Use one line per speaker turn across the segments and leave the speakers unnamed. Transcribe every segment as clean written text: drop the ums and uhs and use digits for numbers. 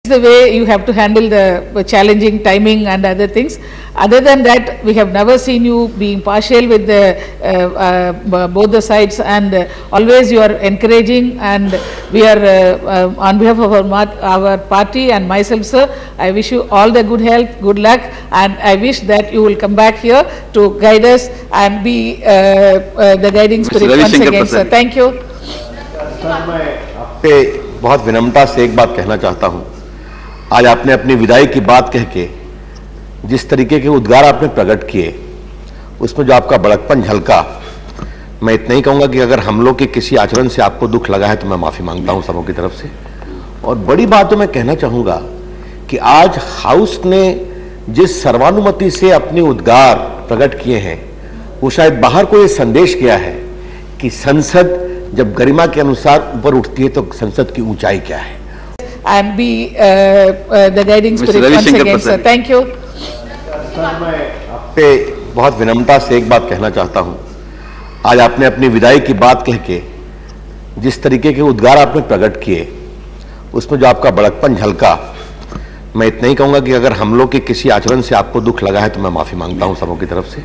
The way you have to handle the challenging timing and other things. Other than that, we have never seen you being partial with the both the sides, and always you are encouraging, and we are on behalf of our party and myself, sir, I wish you all the good health, good luck, and I wish that you will come back here to guide us and be the guiding spirit once again, sir. Thank you.
Sir, मैं आपसे बहुत विनम्रता से एक बात कहना चाहता हूं। आज आपने अपनी विदाई की बात कह के जिस तरीके के उद्गार आपने प्रकट किए, उसमें जो आपका बड़कपन झलका, मैं इतना ही कहूंगा कि अगर हम लोग के किसी आचरण से आपको दुख लगा है तो मैं माफी मांगता हूं सबों की तरफ से। और बड़ी बात तो मैं कहना चाहूंगा कि आज हाउस ने जिस सर्वानुमति से अपने उद्गार प्रकट किए हैं, वो शायद बाहर को ये संदेश किया है कि संसद जब गरिमा के अनुसार ऊपर उठती है तो संसद की ऊंचाई क्या है।
And be the guiding spirit once again, sir. Thank you.
Sir, मैं आपसे बहुत विनम्रता से एक बात कहना चाहता हूं। आज आपने अपनी विदाई की बात कह के जिस तरीके के उद्गार आपने प्रकट किए, उसमें जो आपका बड़कपन झलका, मैं इतना ही कहूंगा कि अगर हम लोग के किसी आचरण से आपको दुख लगा है तो मैं माफी मांगता हूं सबों की तरफ से।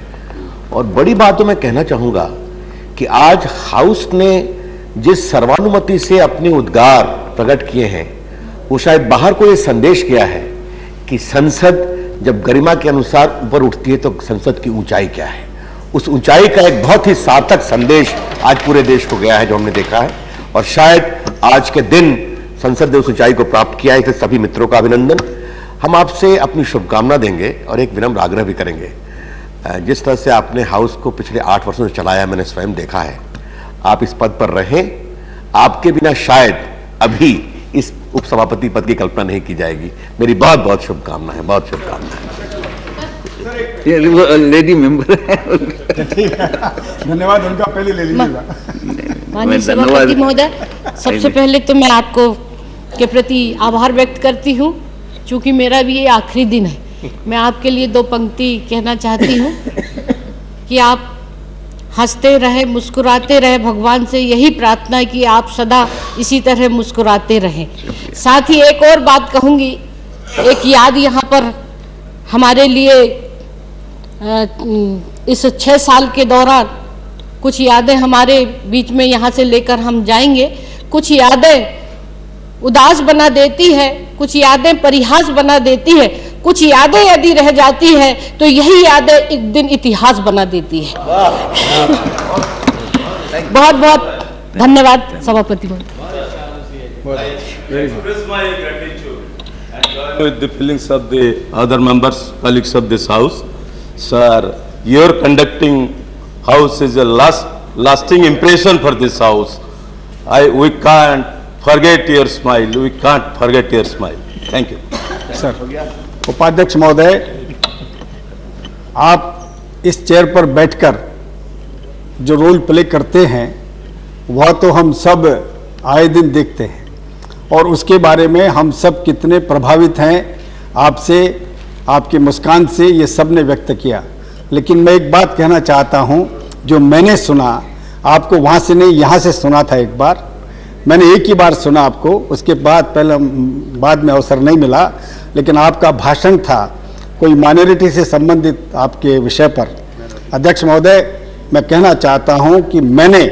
और बड़ी बात तो मैं कहना चाहूंगा कि आज हाउस ने जिस सर्वानुमति से अपने उद्गार प्रकट किए हैं, वो शायद बाहर को ये संदेश किया है कि संसद जब गरिमा के अनुसार ऊपर उठती है तो संसद की ऊंचाई क्या है। उस ऊंचाई का एक बहुत ही सार्थक संदेश आज पूरे देश को गया है, जो हमने देखा है। और शायद आज के दिन संसद ने उस ऊंचाई को प्राप्त किया है। इसलिए सभी मित्रों का अभिनंदन। हम आपसे अपनी शुभकामना देंगे और एक विनम्र आग्रह भी करेंगे। जिस तरह से आपने हाउस को पिछले 8 वर्षों से चलाया, मैंने स्वयं देखा है। आप इस पद पर रहें, आपके बिना शायद अभी इस उपसभापति पद की कल्पना नहीं की जाएगी। मेरी बहुत बहुत शुभकामनाएं हैं, बहुत शुभकामनाएं।
लेडी मेंबर
धन्यवाद, उनका पहले ले लीजिएगा।
माननीय सभापति महोदय,
सबसे पहले तो मैं आपको के प्रति आभार व्यक्त करती हूँ, चूँकि मेरा भी ये आखिरी दिन है। मैं आपके लिए 2 पंक्ति कहना चाहती हूँ कि आप हंसते रहे, मुस्कुराते रहे। भगवान से यही प्रार्थना है कि आप सदा इसी तरह मुस्कुराते रहें। साथ ही एक और बात कहूँगी, एक याद यहाँ पर हमारे लिए इस 6 साल के दौरान कुछ यादें हमारे बीच में यहाँ से लेकर हम जाएंगे। कुछ यादें उदास बना देती है, कुछ यादें परिहास बना देती है, कुछ यादें यदि रह जाती है तो यही यादें एक दिन इतिहास बना देती है। बहुत बहुत धन्यवाद सभापति महोदय।
With the feelings of the other members, colleagues of this house, sir, your conducting house is a lasting impression for this house. We can't forget your smile. We can't forget your smile. Thank you.
Sir, उपाध्यक्ष महोदय, आप इस chair पर बैठकर जो role play करते हैं वह तो हम सब आए दिन देखते हैं, और उसके बारे में हम सब कितने प्रभावित हैं आपसे, आपकी मुस्कान से, ये सब ने व्यक्त किया। लेकिन मैं एक बात कहना चाहता हूं, जो मैंने सुना, आपको वहां से नहीं यहाँ से सुना था। एक बार मैंने एक ही बार सुना आपको, उसके बाद बाद में अवसर नहीं मिला। लेकिन आपका भाषण था कोई माइनॉरिटी से संबंधित आपके विषय पर। अध्यक्ष महोदय, मैं कहना चाहता हूं कि मैंने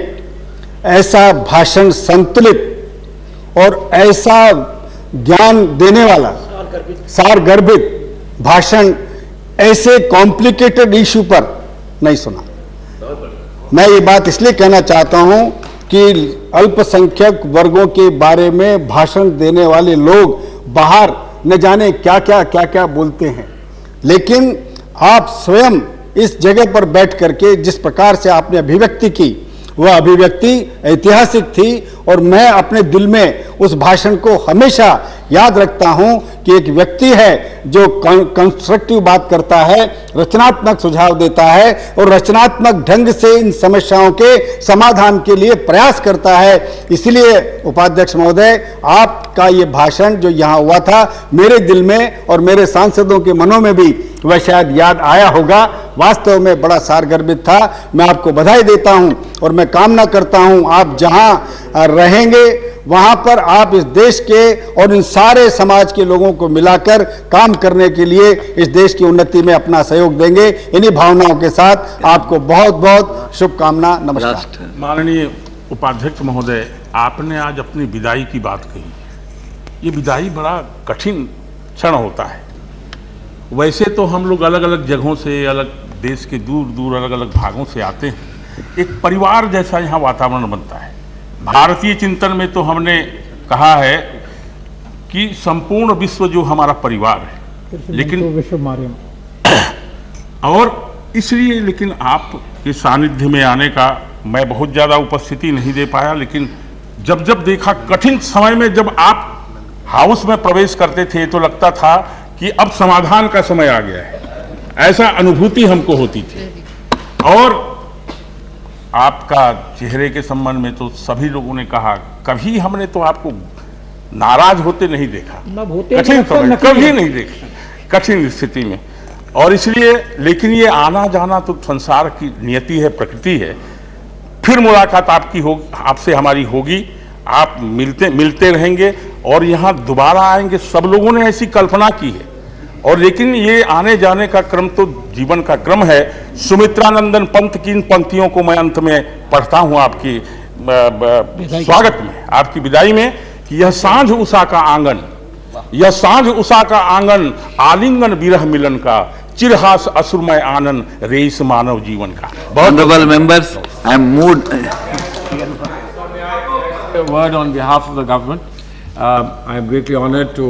ऐसा भाषण, संतुलित और ऐसा ज्ञान देने वाला, सारगर्भित भाषण ऐसे कॉम्प्लिकेटेड इशू पर नहीं सुना। मैं ये बात इसलिए कहना चाहता हूं कि अल्पसंख्यक वर्गों के बारे में भाषण देने वाले लोग बाहर न जाने क्या क्या बोलते हैं, लेकिन आप स्वयं इस जगह पर बैठ करके जिस प्रकार से आपने अभिव्यक्ति की, वह अभिव्यक्ति ऐतिहासिक थी। और मैं अपने दिल में उस भाषण को हमेशा याद रखता हूं कि एक व्यक्ति है जो कंस्ट्रक्टिव बात करता है, रचनात्मक सुझाव देता है और रचनात्मक ढंग से इन समस्याओं के समाधान के लिए प्रयास करता है। इसलिए उपाध्यक्ष महोदय, आपका ये भाषण जो यहाँ हुआ था, मेरे दिल में और मेरे सांसदों के मनों में भी वह शायद याद आया होगा। वास्तव में बड़ा सारगर्भित था। मैं आपको बधाई देता हूं और मैं कामना करता हूं आप जहां रहेंगे वहां पर आप इस देश के और इन सारे समाज के लोगों को मिलाकर काम करने के लिए इस देश की उन्नति में अपना सहयोग देंगे। इन्हीं भावनाओं के साथ आपको बहुत बहुत शुभकामना। नमस्कार।
माननीय उपाध्यक्ष महोदय, आपने आज अपनी विदाई की बात कही। ये विदाई बड़ा कठिन क्षण होता है। वैसे तो हम लोग अलग अलग जगहों से, अलग देश के दूर दूर अलग अलग भागों से आते हैं, एक परिवार जैसा यहाँ वातावरण बनता है। भारतीय चिंतन में तो हमने कहा है कि संपूर्ण विश्व जो हमारा परिवार है, लेकिन और इसलिए लेकिन आपके सानिध्य में आने का मैं बहुत ज़्यादा उपस्थिति नहीं दे पाया, लेकिन जब जब देखा कठिन समय में, जब आप हाउस में प्रवेश करते थे तो लगता था कि अब समाधान का समय आ गया है, ऐसा अनुभूति हमको होती थी। और आपका चेहरे के संबंध में तो सभी लोगों ने कहा, कभी हमने तो आपको नाराज होते नहीं देखा, कठिन समय कभी नहीं देखा, कठिन स्थिति में। और इसलिए, लेकिन ये आना जाना तो संसार की नियति है, प्रकृति है। फिर मुलाकात आपसे हमारी होगी, आप मिलते रहेंगे और यहाँ दोबारा आएंगे। सब लोगों ने ऐसी कल्पना की है, और लेकिन ये आने जाने का क्रम तो जीवन का क्रम है। सुमित्रानंदन पंत की इन पंक्तियों को मैं अंत में पढ़ता हूँ आपकी स्वागत में, आपकी विदाई में, कि यह सांझ उषा का आंगन, यह सांझ उषा का आंगन, आलिंगन विरह मिलन का, चिरहास असुरमय आनंद, रेस मानव जीवन का।
Honorable members, I am moved.
A word on behalf of the government. I am greatly honored to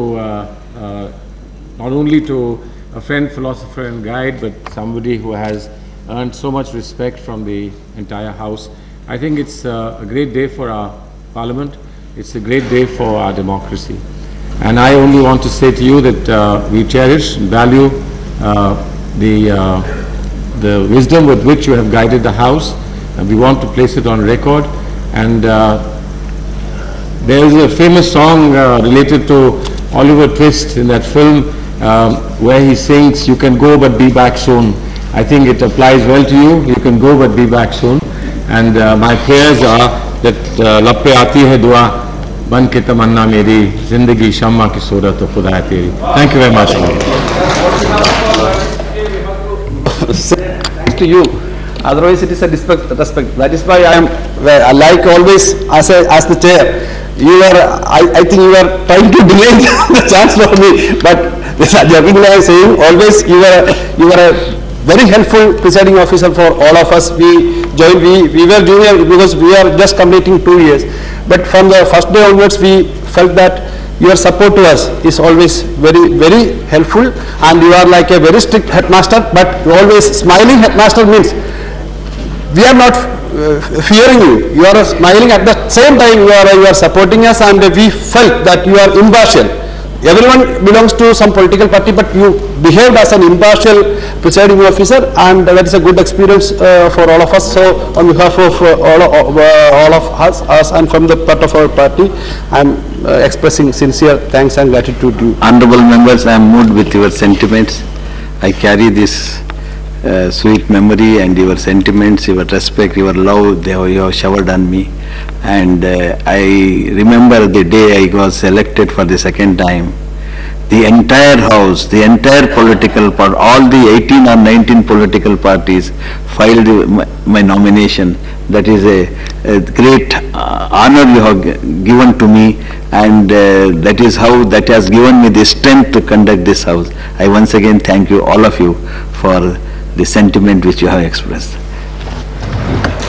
not only to a friend, philosopher and guide, but somebody who has earned so much respect from the entire house. I think it's a great day for our parliament. It's a great day for our democracy. And I only want to say to you that we cherish and value the wisdom with which you have guided the house, and we want to place it on record. And there is a famous song related to Oliver Twist in that film where he sings, "You can go but be back soon." I think it applies well to you. You can go but be back soon. And my prayers are that लब पे आती है दुआ, बन के तमन्ना मेरी, जिंदगी शम्मा की सूरत खुदा है तेरी. Thank you very much.
To you, otherwise it is a respect. That is why I am, like always, as the chair, I think you are trying to delay the chance for me, but Javinda is saying, always you are a very helpful presiding officer for all of us. We were junior because we are just completing 2 years, but from the first day onwards we felt that your support to us is always very, very helpful, and you are like a very strict headmaster, but always smiling headmaster means we are not fearing you. You are smiling at the same time you are supporting us, and we felt that you are impartial. Everyone belongs to some political party, but you behaved as an impartial presiding officer, and that is a good experience for all of us. So on behalf of all of us and from the part of our party, I am expressing sincere thanks and gratitude to you.
Honorable members, I am moved with your sentiments. I carry this sweet memory and your sentiments, your respect, your love, you have showered on me. And I remember the day I was elected for the second time. The entire house, the entire political part, all the 18 or 19 political parties filed my nomination. That is a great honor you have given to me, and that is how that has given me the strength to conduct this house. I once again thank you, all of you, for the sentiment which you have expressed.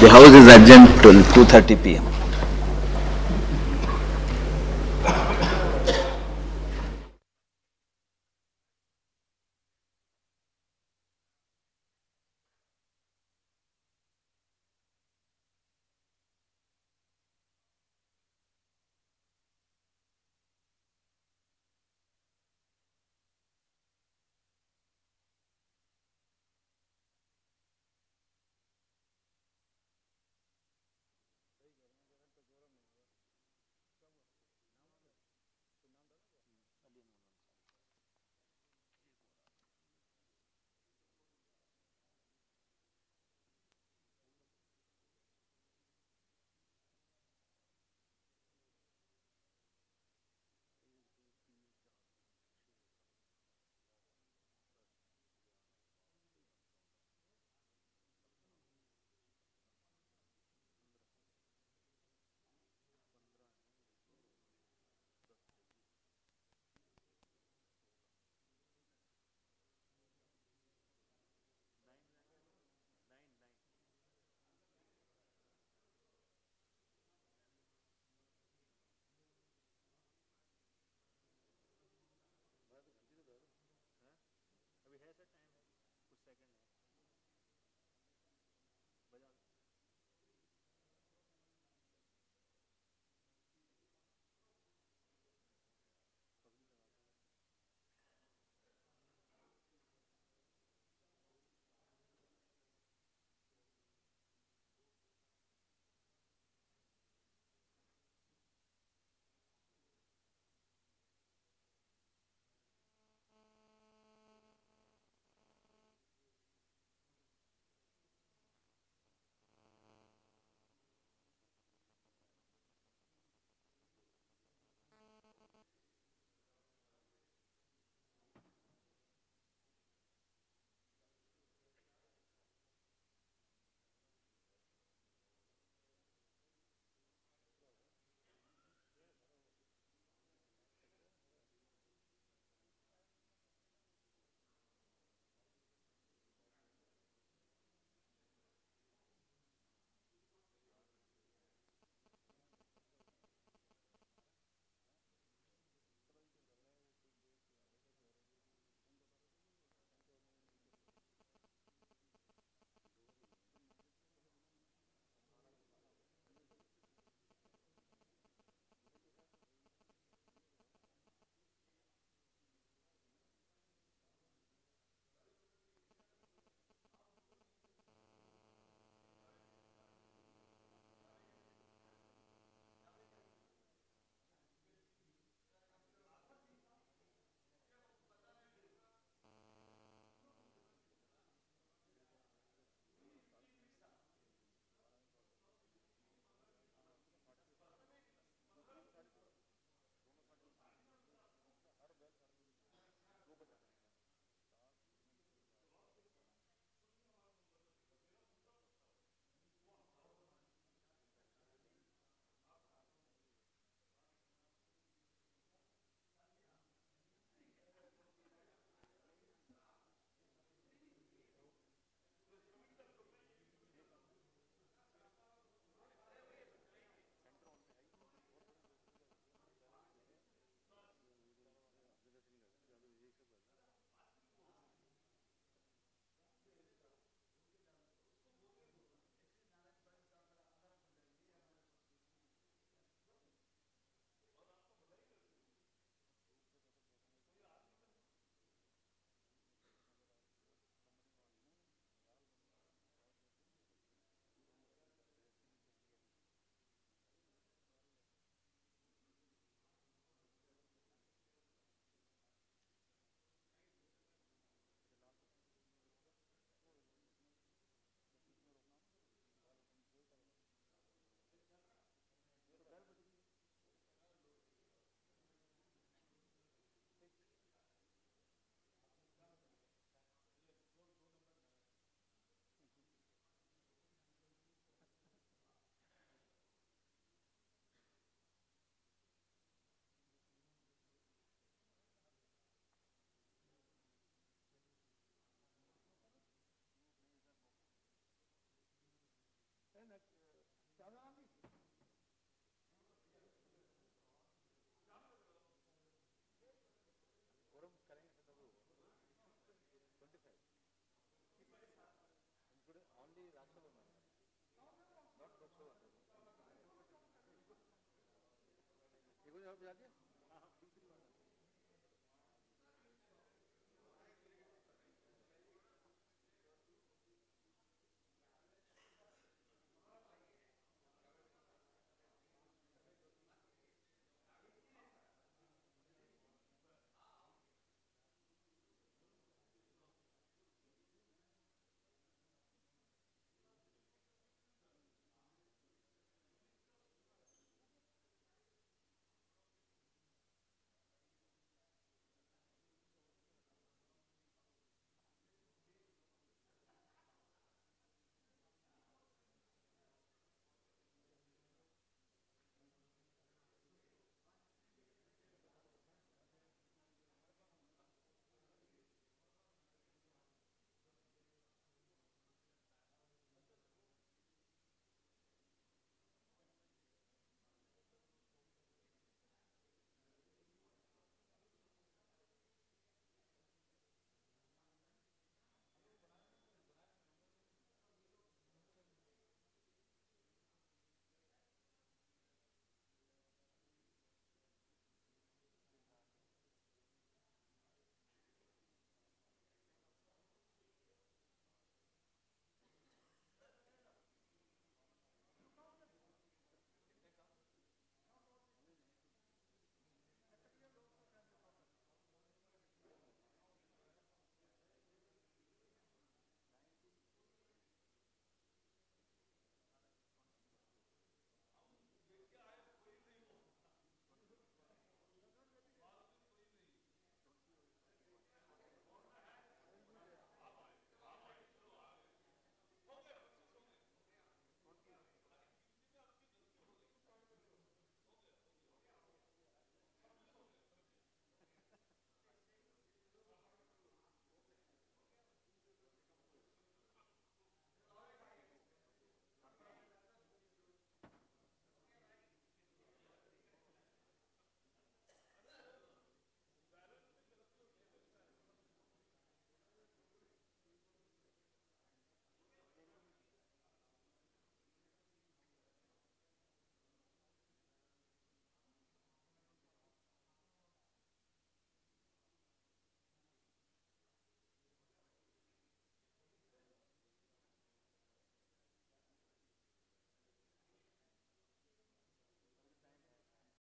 The house is adjourned till 2:30 p.m.
देखो जवाब बता दिया।